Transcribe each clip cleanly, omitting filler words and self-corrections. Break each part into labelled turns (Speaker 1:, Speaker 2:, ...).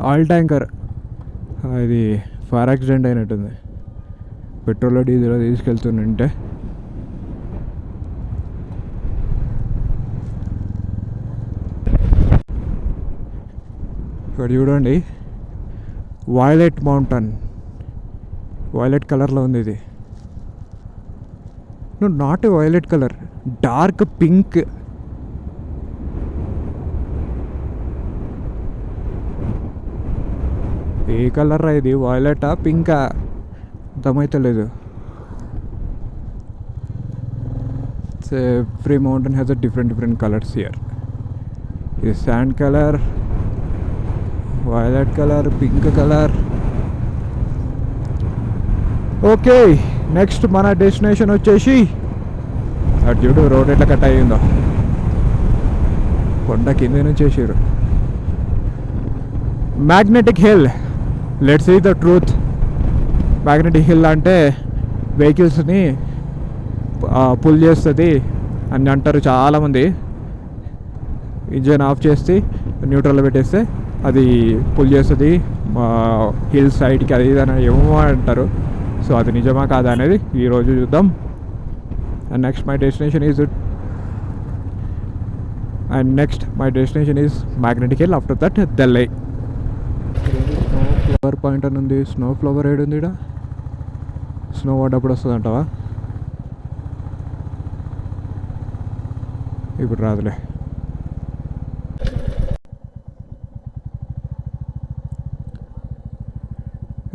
Speaker 1: Oil tanker అది fire accident అయినట్టుంది. Petrol diesel తీసుకెళ్తుంటే ఇక్కడ చూడండి, వైలెట్ మౌంటైన్, వైలెట్ కలర్లో ఉంది ఇది. Not violet colour, dark pink. ఏ కలర్ ఇది, వైలెటా పింకా అర్థమైతలేదు. Every mountain has a different colours here. ఇది sand colour, violet colour, pink colour. Okay, next మన డెస్టినేషన్ వచ్చేసి అటు చూడు రోడ్ ఎట్లా కట్ అయ్యిందో, కొండ కింద నుంచి వేసారు. Magnetic hill, let's see the truth. Magnetic hill అంటే వెహికల్స్ని పుల్ చేస్తుంది అని అంటారు చాలామంది. ఇంజన్ ఆఫ్ చేసి న్యూట్రల్లో పెట్టేస్తే అది పుల్ చేస్తుంది హిల్ సైడ్కి, అది ఇది అని ఏమో అంటారు. సో అది నిజమా కాదా అనేది ఈరోజు చూద్దాం. And next my destination is magnetic hill. After that దెల్లై. స్నో ఫ్లవర్ పాయింట్ అని ఉంది. స్నో ఫ్లవర్ ఏడు ఉంది ఇక్కడ. స్నో పడ్డప్పుడు వస్తుంది అంటావా? ఇప్పుడు రాదులే.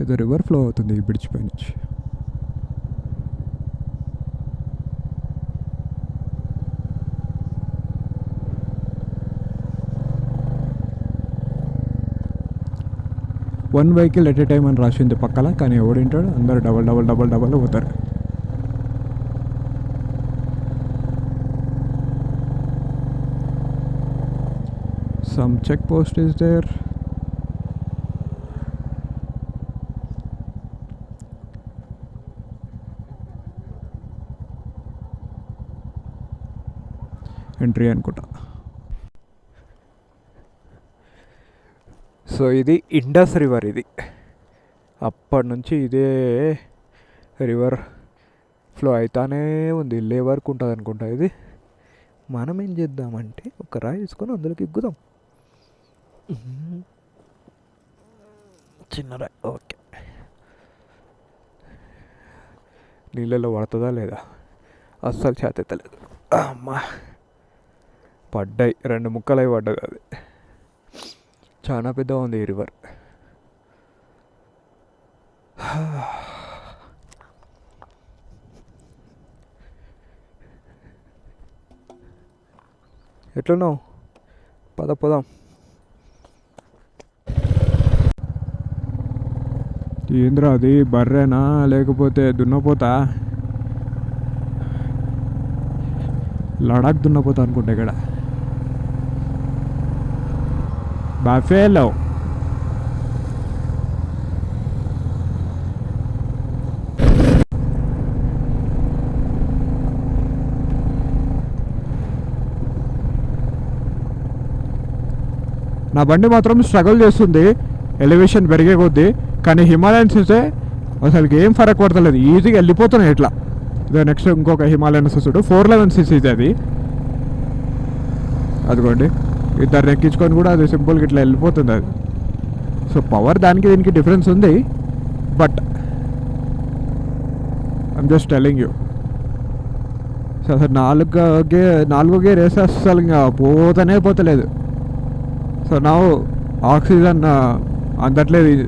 Speaker 1: ఏదో రివర్ ఫ్లో అవుతుంది ఈ బ్రిడ్జ్ పై నుంచి. One vehicle at a time అని రాసింది పక్కల, కానీ ఎవడింటాడు, అందరు డబల్ పోతారు. Some check post is there. Entry అనుకుంటా. సో ఇది ఇండస్ రివర్. ఇది అప్పటి నుంచి ఇదే రివర్ ఫ్లో అవుతానే ఉంది, ఇల్లే వరకు ఉంటుంది అనుకుంటా. ఇది మనం ఏం చేద్దామంటే ఒక రాయి తీసుకొని అందులోకి ఎక్కుదాం. చిన్న రాయి. ఓకే, నీళ్ళలో పడుతుందా లేదా అస్సలు చేతెత్తలేదు. అమ్మా, పడ్డాయి, 2 ముక్కలై పడ్డది. అది చాలా పెద్దగా ఉంది ఈ రివర్. ఎట్లున్నావు? పోదాం. ఏంద్రా అది, బర్రేనా లేకపోతే దున్నపోతా? లడాక్ దున్నపోతా అనుకుంటా. ఇక్కడ బఫేలో నా బండి మాత్రం స్ట్రగుల్ చేస్తుంది ఎలివేషన్ పెరిగే కొద్దీ. కానీ హిమాలయన్స్ చూస్తే అసలుకి ఏం ఫరక్ పడతలేదు, ఈజీగా వెళ్ళిపోతున్నాయి ఇట్లా. ఇదే నెక్స్ట్ ఇంకొక హిమాలయన్స్ చూడు, 411cc అది. అదిగోండి, ఇద్దరు ఎక్కించుకొని కూడా అది సింపుల్గా ఇట్లా వెళ్ళిపోతుంది అది. సో పవర్ దానికి దీనికి డిఫరెన్స్ ఉంది, but I'm just telling you. So అసలు నాలుగో గేర్ వేస్తే అసలు ఇంకా పోతలేదు. సో నా ఆక్సిజన్ అందట్లేదు.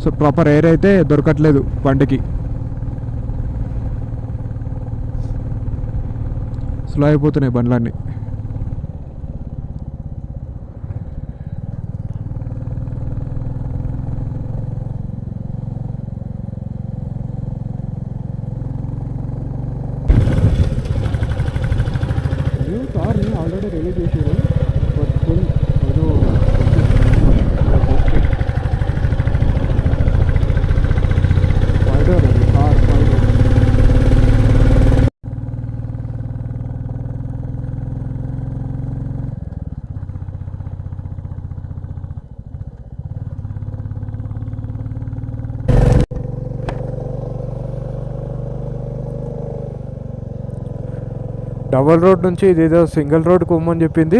Speaker 1: సో ప్రాపర్ ఎయిర్ అయితే దొరకట్లేదు బండికి. స్లో అయిపోతున్నాయి బండ్లన్నీ. కార్ని ఆల్రెడీ రిలీజ్ చేశారు, బట్ ఫుల్ ఏదో కార్ డబల్ రోడ్ నుంచి ఇదేదో సింగిల్ రోడ్ కొమ్మని చెప్పింది.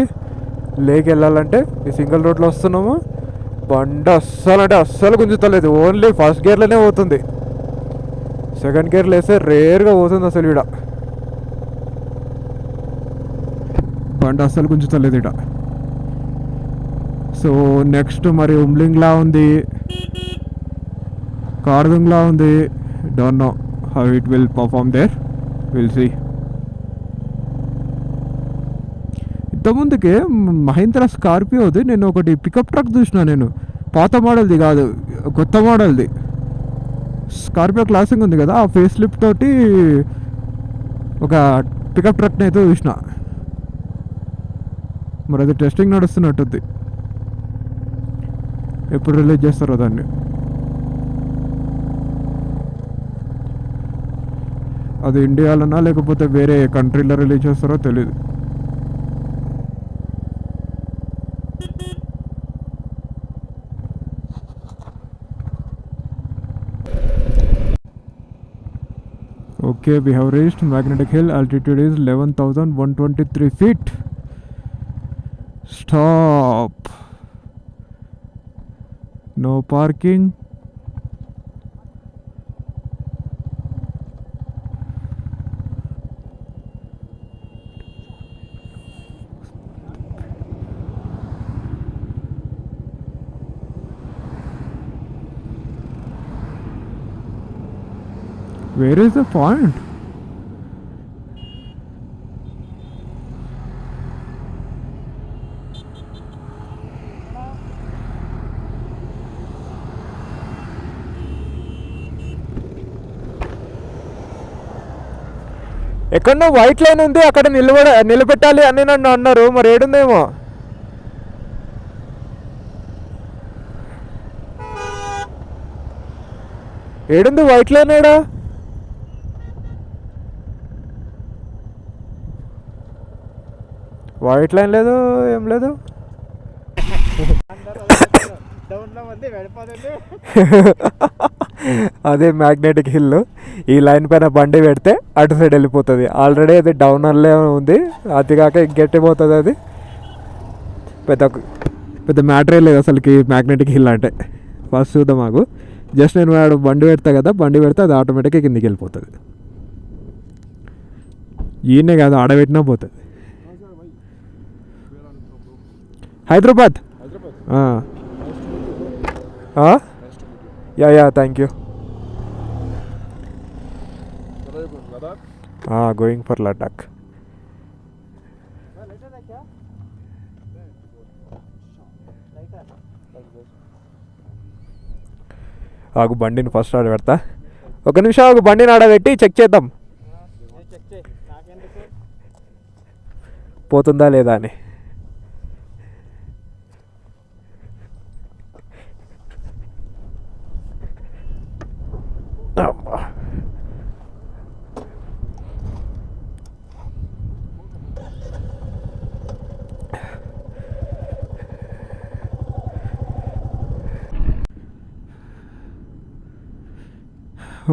Speaker 1: లేక్ వెళ్ళాలంటే ఈ సింగిల్ రోడ్లో వస్తున్నాము. బండి అస్సలు అంటే అస్సలు గుంజుతలేదు. ఓన్లీ ఫస్ట్ గేర్లోనే పోతుంది. సెకండ్ గేర్లో వేస్తే రేర్గా పోతుంది అసలు. ఈడ బండి అస్సలు గుంజుతలేదు ఈడ. సో నెక్స్ట్ మరి ఉమ్లింగ్లా ఉంది, కార్దుంగ్లా ఉంది. Don't know how it will perform there, will see. ఇంతకుముందుకే మహీంద్రా స్కార్పియోది నేను ఒకటి పికప్ ట్రక్ చూసిన. నేను పాత మోడల్ది కాదు, కొత్త మోడల్ది స్కార్పియో క్లాసింగ్ ఉంది కదా, ఆ ఫేస్ లిఫ్ట్ తోటి ఒక పికప్ ట్రక్ని అయితే చూసిన. మరి అది టెస్టింగ్ నడుస్తున్నట్టుంది. ఎప్పుడు రిలీజ్ చేస్తారో దాన్ని. అది ఇండియాలోనా లేకపోతే వేరే కంట్రీలో రిలీజ్ చేస్తారో తెలీదు. Okay, we have reached Magnetic Hill. Altitude is 11,123 feet. Stop. No parking. Where is the point? ఎక్కడో వైట్ లైన్ ఉంది, అక్కడ నిలబెట్టాలి అని నన్ను అన్నారు. మరి ఏడుందేమో. ఏడుంది వైట్ లైన్? ఏడా వైట్ లైన్ లేదు, ఏం లేదు. అదే మ్యాగ్నెటిక్ హిల్. ఈ లైన్ పైన బండి పెడితే అటు సైడ్ వెళ్ళిపోతుంది. ఆల్రెడీ అది డౌనర్లే ఉంది, అది కాక ఇంకెట్టిపోతుంది. అది పెద్ద పెద్ద మ్యాటరే లేదు అసలుకి మ్యాగ్నెటిక్ హిల్ అంటే. ఫస్ట్ చూద్దాం మాకు. జస్ట్ నేను వాడు బండి పెడతా కదా, బండి పెడితే అది ఆటోమేటిక్గా కిందికి వెళ్ళిపోతుంది. ఈయనే కాదు, ఆడబెట్టినా పోతుంది. Hyderabad. Yeah thank you. Going for Ladakh. ఆగు, బండిని ఫస్ట్ ఆడ పెడతా. ఒక నిమిషం ఆగు, బండిని ఆడబెట్టి చెక్ చేద్దాం పోతుందా లేదా అని.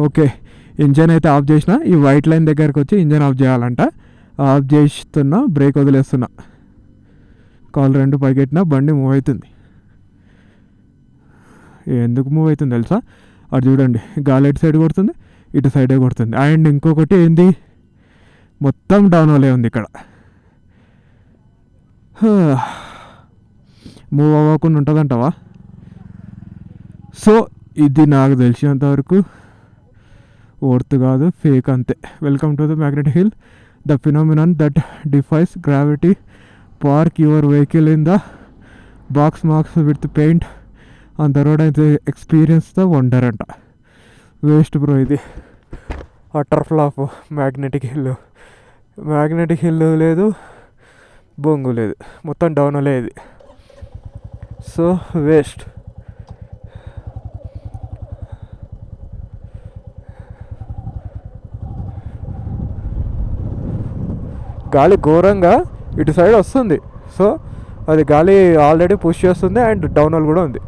Speaker 1: ఓకే, ఇంజన్ అయితే ఆఫ్ చేసిన. ఈ వైట్ లైన్ దగ్గరకు వచ్చి ఇంజన్ ఆఫ్ చేయాలంట. ఆఫ్ చేస్తున్నా, బ్రేక్ వదిలేస్తున్నా, కాల్ రెండు పైకెట్టినా, బండి మూవ్ అవుతుంది. ఎందుకు మూవ్ అవుతుంది తెలుసా? అటు చూడండి, గాలి ఇటు సైడ్ కొడుతుంది, ఇటు సైడే కొడుతుంది. అండ్ ఇంకొకటి ఏంది, మొత్తం డౌన్ అవలే ఉంది ఇక్కడ. మూవ్ అవ్వకుండా ఉంటుందంటావా? సో ఇది నాకు తెలిసినంతవరకు వర్త్ కాదు, ఫేక్ అంతే. Welcome to the magnetic hill, the phenomenon that defies gravity. Park your vehicle in the box marks with paint on the road and experience the wonder అంట. Waste bro ఇది. Utter flop magnetic hill. Magnetic hill లేదు, బొంగు లేదు, మొత్తం down లేదు. So waste. గాలి ఘోరంగా ఇటు సైడ్ వస్తుంది. సో అది గాలి ఆల్రెడీ పుష్ చేస్తుంది అండ్ డౌనల్ కూడా ఉంది.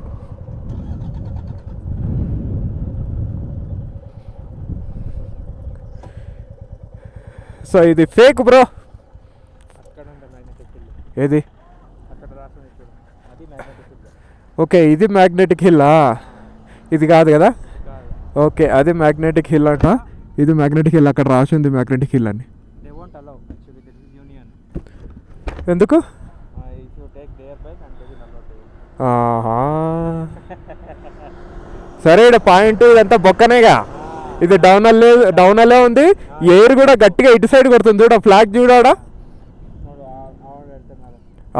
Speaker 1: సో ఇది ఫేక్ బ్రో,
Speaker 2: ఏది?
Speaker 1: అక్కడ రాసింది చూడు, అది మ్యాగ్నెటిక్ హిల్.
Speaker 2: ఓకే, ఇది మ్యాగ్నెటిక్ హిల్లా? ఇది కాదు కదా?
Speaker 1: కాదు.
Speaker 2: ఓకే, అది మ్యాగ్నెటిక్ హిల్ అంట. ఇది మ్యాగ్నెటిక్ హిల్, అక్కడ రాసింది మ్యాగ్నెటిక్ హిల్ అని.
Speaker 1: They won't allow actually, there is union.
Speaker 2: ఎందుకు?
Speaker 1: If you take their bike and they will allow to you.
Speaker 2: ఆహా. సరే, ఇక్కడ పాయింట్ ఇదంతా బొక్కనేగా. ఇది డౌనల్లే ఉంది. ఎయిర్ కూడా గట్టిగా ఇటు సైడ్ కొడుతుంది చూడ, ఫ్లాగ్ చూడాడా.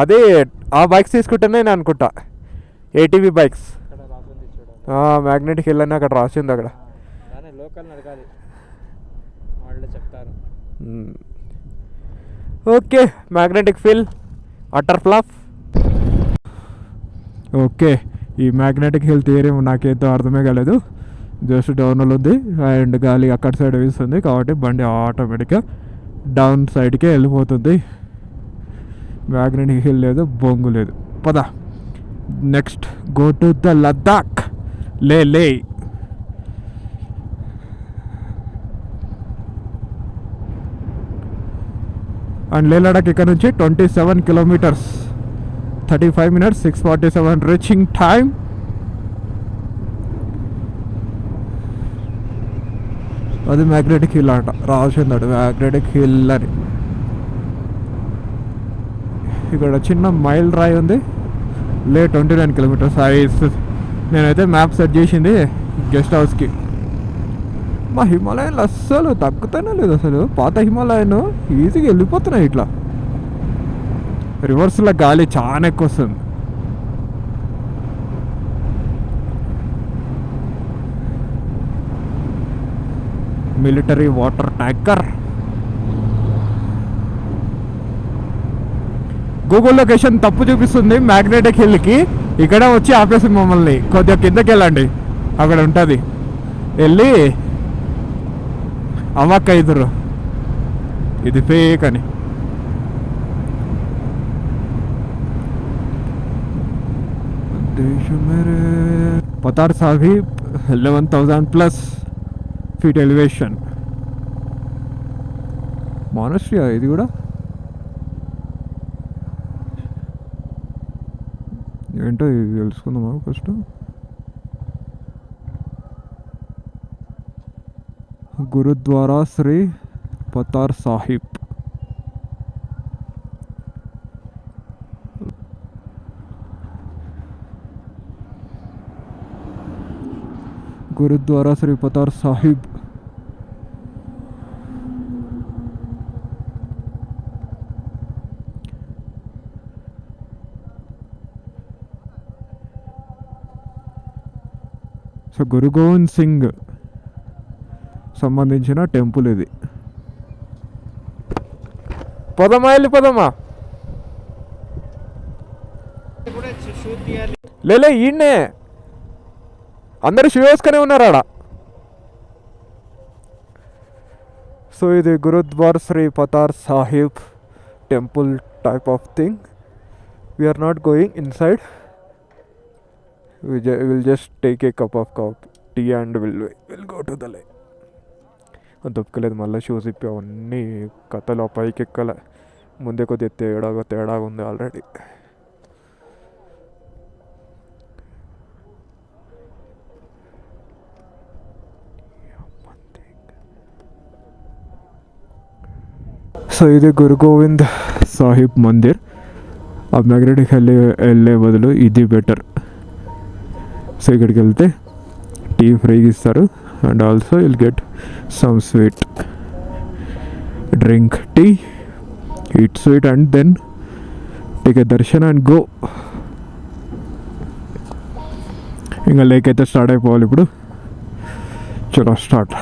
Speaker 2: అది ఆ బైక్స్ తీసుకుంటేనే నేను అనుకుంటా, ఏటీవీ బైక్స్. మ్యాగ్నెటిక్ హిల్ అని అక్కడ రాసింది అక్కడ.
Speaker 1: లోకల్ అడగాలి, వాళ్ళే చెప్తారు.
Speaker 2: Okay, magnetic hill utter flop. Okay, ఈ మ్యాగ్నెటిక్ హిల్ థియరీ నాకేంతో అర్థమే కాలేదు. జస్ట్ డౌన్లో ఉంది అండ్ గాలి అక్కడ సైడ్ వీస్తుంది కాబట్టి బండి ఆటోమేటిక్గా డౌన్ సైడ్కే వెళ్ళిపోతుంది. మ్యాగ్నెటిక్ హిల్ లేదు, బొంగు లేదు. పద next go to the Ladakh. లే అండ్ లే లడాక్ ఇక్కడ నుంచి 27 కిలోమీటర్స్, 35 minutes, 6:47 రీచింగ్ టైమ్. అది మ్యాగ్నెటిక్ హిల్ అంట, రాసిందాడు మ్యాగ్నెటిక్ హిల్ అని. ఇక్కడ చిన్న మైల్ రాయి ఉంది. 29 కిలోమీటర్స్. నేనైతే మ్యాప్ సెట్ చేసింది గెస్ట్ హౌస్కి. మా హిమాలయన్లు అస్సలు తగ్గుతానే లేదు అసలు. పాత హిమాలయన్ ఈజీగా వెళ్ళిపోతున్నాయి ఇట్లా. రివర్స్లో గాలి చాలా ఎక్కువ వస్తుంది. Military water tanker. Google location తప్పు చూపిస్తుంది మ్యాగ్నెటిక్ హిల్కి. ఇక్కడ వచ్చి ఆపేసింది మమ్మల్ని. కొద్దిగా కిందకి వెళ్ళండి, అక్కడ ఉంటుంది. వెళ్ళి అమ్మక్క ఇద్దరు ఇది ఫేక్ అని. పతార్ సాహిబ్ 11,000+ ఫీట్ ఎలివేషన్. మానస్ట్రియా ఇది కూడా. ఏంటో ఇది తెలుసుకుందామా ఫస్ట్. గురుద్వారా శ్రీ పతార్ సాహిబ్. గురుద్వారా శ్రీ పతార్ సాహిబ్. సో గురు గోవింద్ సింగ్ సంబంధించిన టెంపుల్ ఇది. వెళ్ళిపోదామా? లేలే, ఈయన్నే అందరు షూ వేసుకొని ఉన్నారు ఆడ. సో ఇది Gurdwara Shri Patthar Sahib temple type of thing. We're not going inside. Will just take a cup of tea and will go to the Leh. దొక్కలేదు మళ్ళీ షూస్ ఇప్పి అవన్నీ కథలు పైకి ఎక్కలే. ముందే కొద్దిగా తేడాగా ఉంది ఆల్రెడీ. సో ఇది గురు గోవింద్ సాహిబ్ మందిర్. ఆ మ్యాగ్నెటిక్ వెళ్ళే బదులు ఇది బెటర్. సో ఇక్కడికి వెళ్తే టీ ఫ్రీగా ఇస్తారు and also will get some sweet. Drink tea, eat sweet and then take a darshan and go. ఇంకా లేక్ అయితే స్టార్ట్ అయిపోవాలి ఇప్పుడు. చలో స్టార్ట్.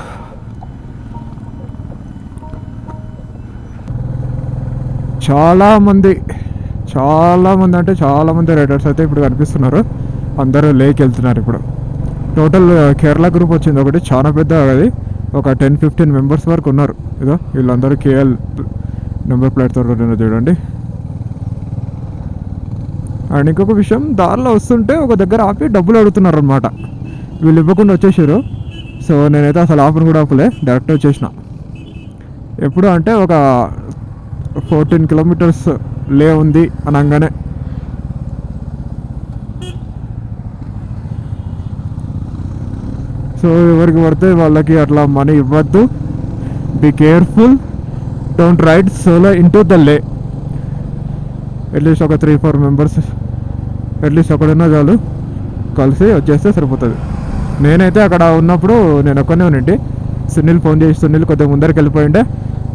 Speaker 2: చాలామంది అంటే చాలామంది రైడర్స్ అయితే ఇప్పుడు కనిపిస్తున్నారు. అందరూ లేక్ వెళ్తున్నారు ఇప్పుడు. టోటల్ కేరళ గ్రూప్ వచ్చింది ఒకటి, చాలా పెద్ద. అది ఒక 10-15 మెంబర్స్ వరకు ఉన్నారు. ఇదో వీళ్ళందరూ కేఎల్ నెంబర్ ప్లేట్తో చూడండి. అండ్ ఇంకొక విషయం, దారిలో వస్తుంటే ఒక దగ్గర ఆపి డబ్బులు అడుగుతున్నారు అనమాట. వీళ్ళు ఇవ్వకుండా వచ్చేసారు. సో నేనైతే అసలు ఆఫర్ కూడా ఆపలే, డైరెక్ట్ వచ్చేసిన. ఎప్పుడు అంటే ఒక 14 కిలోమీటర్స్ లే ఉంది అనగానే. సో ఎవరికి పడితే వాళ్ళకి అట్లా మనీ ఇవ్వద్దు. Be careful, don't ride solo into the Leh. At least ఒక 3-4 మెంబర్స్ అట్లీస్ట్ ఒకడున్నా చాలు, కలిసి వచ్చేస్తే సరిపోతుంది. నేనైతే అక్కడ ఉన్నప్పుడు నేను ఒక్కనే ఉండి సునీల్ ఫోన్ చేసి, సునీల్ కొద్దిగా ముందరికి వెళ్ళిపోయిండే,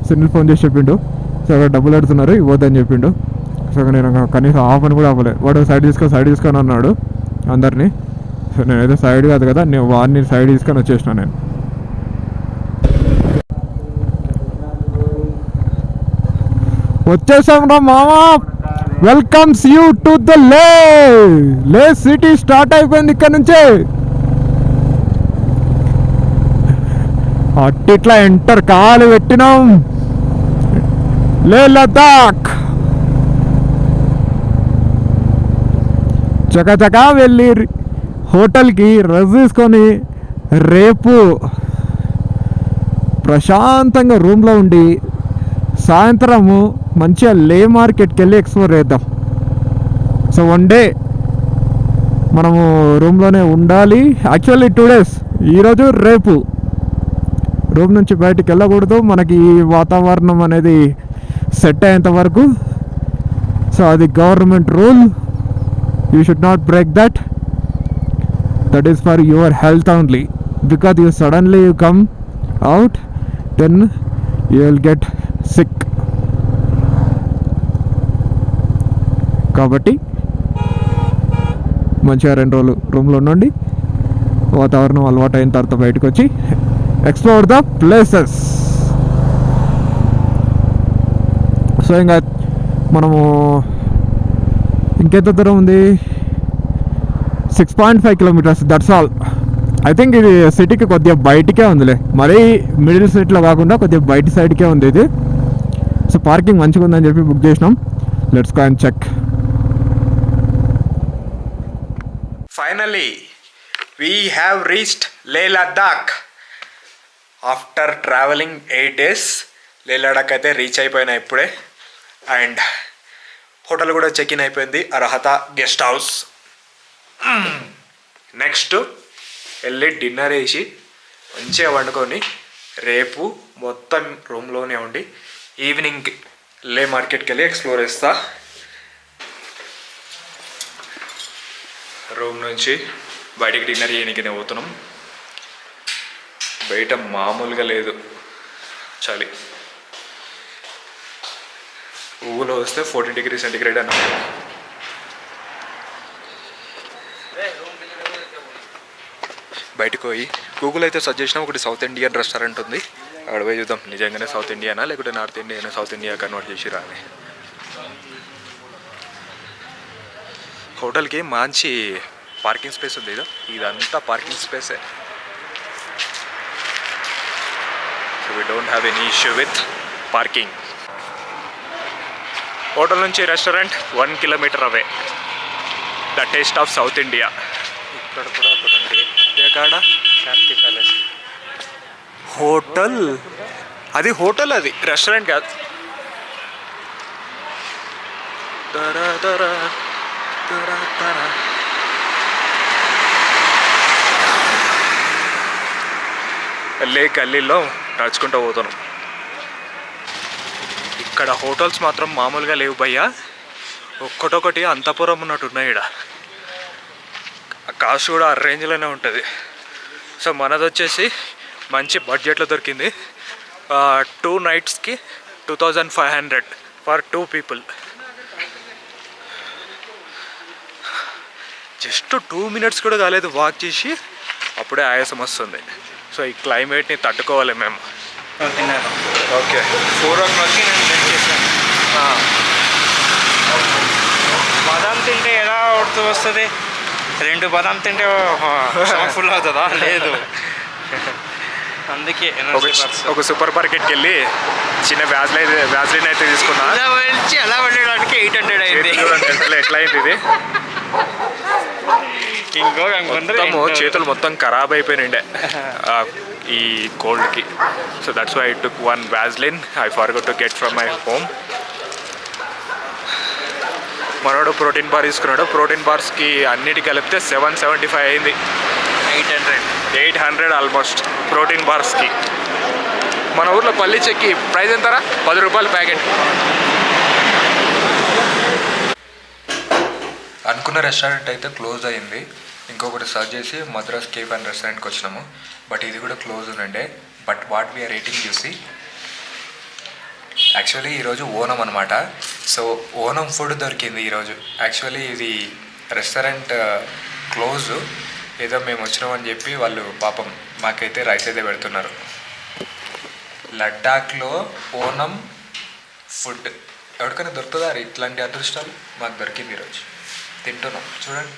Speaker 2: సునీల్ ఫోన్ చేసి చెప్పిండు సో అక్కడ డబ్బులు అడుగుతున్నారు ఇవ్వద్దని చెప్పిండు. సో నేను కనీసం హాఫ్ అని కూడా అవ్వలేదు. వాడు సైడ్ తీసుకొని అన్నాడు అందరినీ. సో నేనైతే సైడ్ కాదు కదా, నేను వాడిని సైడ్ తీసుకొని వచ్చేసిన. నేను వచ్చేసాం రా మామా, వెల్కమ్స్ యూ టు ద లే సిటీ. స్టార్ట్ అయిపోయింది ఇక్కడ నుంచే. అట్టిట్లా ఎంటర్ కాలు పెట్టినాం లే లద్దాఖ్. చకచకా వెళ్ళి హోటల్కి రెస్ట్ తీసుకొని రేపు ప్రశాంతంగా రూమ్లో ఉండి సాయంత్రము మంచిగా లే మార్కెట్కి వెళ్ళి ఎక్స్ప్లోర్ చేద్దాం. సో 1 డే మనము రూమ్లోనే ఉండాలి. యాక్చువల్లీ 2 days, ఈరోజు రేపు. రూమ్ నుంచి బయటికి వెళ్ళకూడదు, మనకి ఈ వాతావరణం అనేది సెట్ అయ్యేంత వరకు. సో అది government rule, you should not break that. That is for your health only. Because you suddenly you come out, then you will get sick. కాబట్టి మంచిగా 2 రోజులు రూమ్లో ఉండండి, వాతావరణం అలవాటు అయిన తర్వాత బయటకు వచ్చి ఎక్స్ప్లోర్ ద ప్లేసెస్. సో ఇంకా మనము ఇంకెంత దూరం ఉంది, 6.5 kilometers, that's all. I think ఇది సిటీకి కొద్దిగా బయటికే ఉందిలే, మరీ మిడిల్ సిటీలో కాకుండా కొద్దిగా బయట సైడ్కే ఉంది ఇది. సో పార్కింగ్ మంచిగా ఉందని చెప్పి బుక్ చేసినాం. Let's go and check.
Speaker 1: Finally, we have reached Leh Ladakh. After traveling 8 days, Leh Ladakh అయితే రీచ్ అయిపోయినా ఇప్పుడే. అండ్ హోటల్ కూడా చెక్ ఇన్ అయిపోయింది, అర్హత గెస్ట్ హౌస్. నెక్స్ట్ వెళ్ళి డిన్నర్ వేసి మంచిగా వండుకొని రేపు మొత్తం రూమ్లోనే ఉండి ఈవినింగ్ లే మార్కెట్కి వెళ్ళి ఎక్స్ప్లోర్ చేస్తా. రూమ్ నుంచి బయటికి డిన్నర్ చేయడానికి పోతున్నాం. బయట మామూలుగా లేదు చలి. ఊళ్ళో వస్తే 14 degrees సెంటిగ్రేడ్ అన్న. బయటకు పోయి గూగుల్ అయితే సజెస్ట్ చేసిన ఒకటి సౌత్ ఇండియన్ రెస్టారెంట్ ఉంది, అక్కడ పోయి చూద్దాం నిజంగానే సౌత్ ఇండియానా లేకుంటే నార్త్ ఇండియానా, సౌత్ ఇండియా కన్వర్ట్ చేసి రాని. హోటల్కి మంచి పార్కింగ్ స్పేస్ ఉంది, ఇదంతా పార్కింగ్ స్పేసే. So we don't have any issue with parking. Hotel నుంచి restaurant 1 kilometer away. The taste of south India. ఇక్కడ కూడా ఒకటి ఎక్కడ శాంతి ప్యాలెస్ హోటల్. అది హోటల్, అది రెస్టారెంట్ కాదు. వెళ్ళే గల్లీలో నడుచుకుంటూ పోతున్నాం. ఇక్కడ హోటల్స్ మాత్రం మామూలుగా లేవు భయ్యా, ఒక్కటొకటి అంతపురం ఉన్నట్టున్నాయి. ఇక్కడ కాస్ట్ కూడా ఆ రేంజ్లోనే ఉంటుంది. సో మనది వచ్చేసి మంచి బడ్జెట్లో దొరికింది. 2 nights 2500 for 2 people. Just 2 minutes కూడా కాలేదు వాక్ చేసి, అప్పుడే ఆయాసం వస్తుంది. సో ఈ క్లైమేట్ని తట్టుకోవాలి మేము.
Speaker 3: తిన్నాను.
Speaker 1: ఓకే,
Speaker 3: 4 o'clock నేను లంచ్ చేశాను. బాదాం తింటే ఎలా ఉడుతూ వస్తుంది? 2 బాదాం తింటే ఫుల్ అవుతుందా? లేదు. అందుకే
Speaker 1: ఒక సూపర్ మార్కెట్కి వెళ్ళి చిన్న వ్యాజ్లైన్ అయితే తీసుకున్నా.
Speaker 3: అలా వెళ్ళడానికి 800 అయింది.
Speaker 1: ఎట్లా అయింది ఇది? మొత్తము చేతులు మొత్తం ఖరాబ్ అయిపోయినండే ఈ కోల్డ్కి. So that's why I took 1 Vaseline. I forgot to get from my home. మనోడు ప్రోటీన్ బార్ తీసుకున్నాడు. ప్రోటీన్ బార్స్కి అన్నిటికి కలిపితే 775 అయింది. 800 ఆల్మోస్ట్ ప్రోటీన్ బార్స్కి. మన ఊర్లో పల్లి చెక్కి ప్రైస్ ఎంతరా? 10 రూపాయలు ప్యాకెట్.
Speaker 2: అనుకున్న రెస్టారెంట్ అయితే క్లోజ్ అయింది. ఇంకొకటి సర్చ్ చేసి మద్రాస్ కేఫ్ అండ్ రెస్టారెంట్కి వచ్చినాము. బట్ ఇది కూడా క్లోజ్ ఉండే. బట్ వాట్ వీఆర్ రేటింగ్ చూసి యాక్చువల్లీ ఈరోజు ఓనం అనమాట. సో ఓనం ఫుడ్ దొరికింది ఈరోజు. యాక్చువల్లీ ఇది రెస్టారెంట్ క్లోజ్. ఏదో మేము వచ్చినామని చెప్పి వాళ్ళు పాపం మాకైతే రైస్ అయితే పెడుతున్నారు. లడ్డాఖ్లో ఓనం ఫుడ్ ఎవరికైనా దొరుకుతుందా? ఇట్లాంటి అదృష్టాలు మాకు దొరికింది ఈరోజు. తింటున్నాం చూడండి.